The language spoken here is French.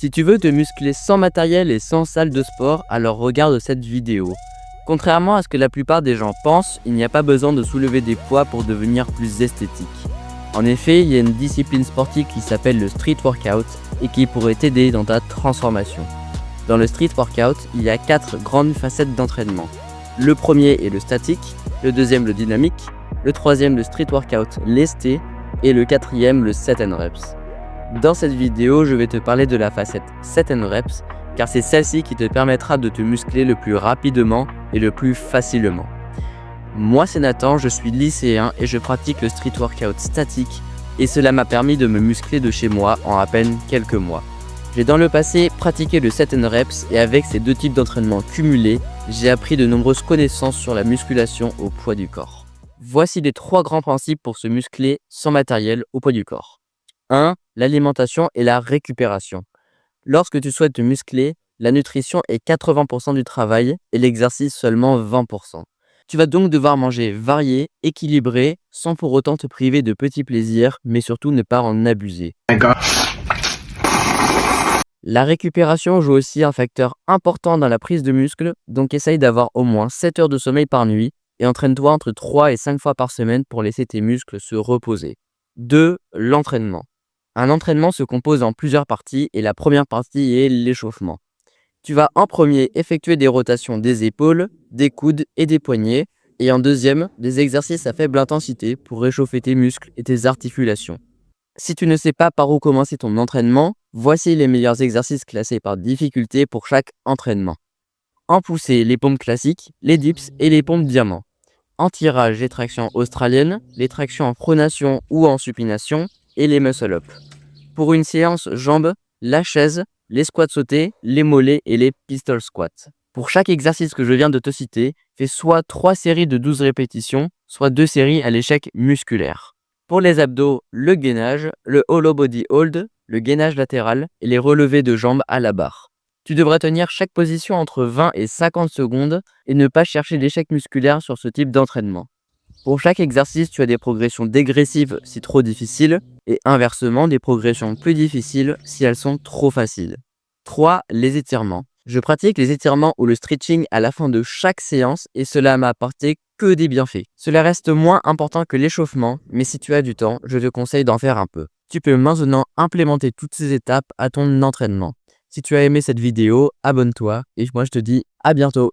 Si tu veux te muscler sans matériel et sans salle de sport, alors regarde cette vidéo. Contrairement à ce que la plupart des gens pensent, il n'y a pas besoin de soulever des poids pour devenir plus esthétique. En effet, il y a une discipline sportive qui s'appelle le street workout et qui pourrait t'aider dans ta transformation. Dans le street workout, il y a 4 grandes facettes d'entraînement. Le premier est le statique, le deuxième le dynamique, le troisième le street workout lesté et le quatrième le set and reps. Dans cette vidéo, je vais te parler de la facette set and reps car c'est celle-ci qui te permettra de te muscler le plus rapidement et le plus facilement. Moi c'est Nathan, je suis lycéen et je pratique le street workout statique et cela m'a permis de me muscler de chez moi en à peine quelques mois. J'ai dans le passé pratiqué le set and reps et avec ces deux types d'entraînement cumulés, j'ai appris de nombreuses connaissances sur la musculation au poids du corps. Voici les 3 grands principes pour se muscler sans matériel au poids du corps. 1. L'alimentation et la récupération. Lorsque tu souhaites te muscler, la nutrition est 80% du travail et l'exercice seulement 20%. Tu vas donc devoir manger varié, équilibré, sans pour autant te priver de petits plaisirs, mais surtout ne pas en abuser. La récupération joue aussi un facteur important dans la prise de muscle, donc essaye d'avoir au moins 7 heures de sommeil par nuit et entraîne-toi entre 3 et 5 fois par semaine pour laisser tes muscles se reposer. 2. L'entraînement. Un entraînement se compose en plusieurs parties et la première partie est l'échauffement. Tu vas en premier effectuer des rotations des épaules, des coudes et des poignets et en deuxième, des exercices à faible intensité pour réchauffer tes muscles et tes articulations. Si tu ne sais pas par où commencer ton entraînement, voici les meilleurs exercices classés par difficulté pour chaque entraînement. En poussée, les pompes classiques, les dips et les pompes diamants. En tirage, les tractions australiennes, les tractions en pronation ou en supination et les muscle-up. Pour une séance jambes, la chaise, les squats sautés, les mollets et les pistol squats. Pour chaque exercice que je viens de te citer, fais soit 3 séries de 12 répétitions, soit 2 séries à l'échec musculaire. Pour les abdos, le gainage, le hollow body hold, le gainage latéral et les relevés de jambes à la barre. Tu devras tenir chaque position entre 20 et 50 secondes et ne pas chercher d'échec musculaire sur ce type d'entraînement. Pour chaque exercice, tu as des progressions dégressives si trop difficiles et inversement des progressions plus difficiles si elles sont trop faciles. 3. Les étirements. Je pratique les étirements ou le stretching à la fin de chaque séance et cela m'a apporté que des bienfaits. Cela reste moins important que l'échauffement, mais si tu as du temps, je te conseille d'en faire un peu. Tu peux maintenant implémenter toutes ces étapes à ton entraînement. Si tu as aimé cette vidéo, abonne-toi et moi je te dis à bientôt.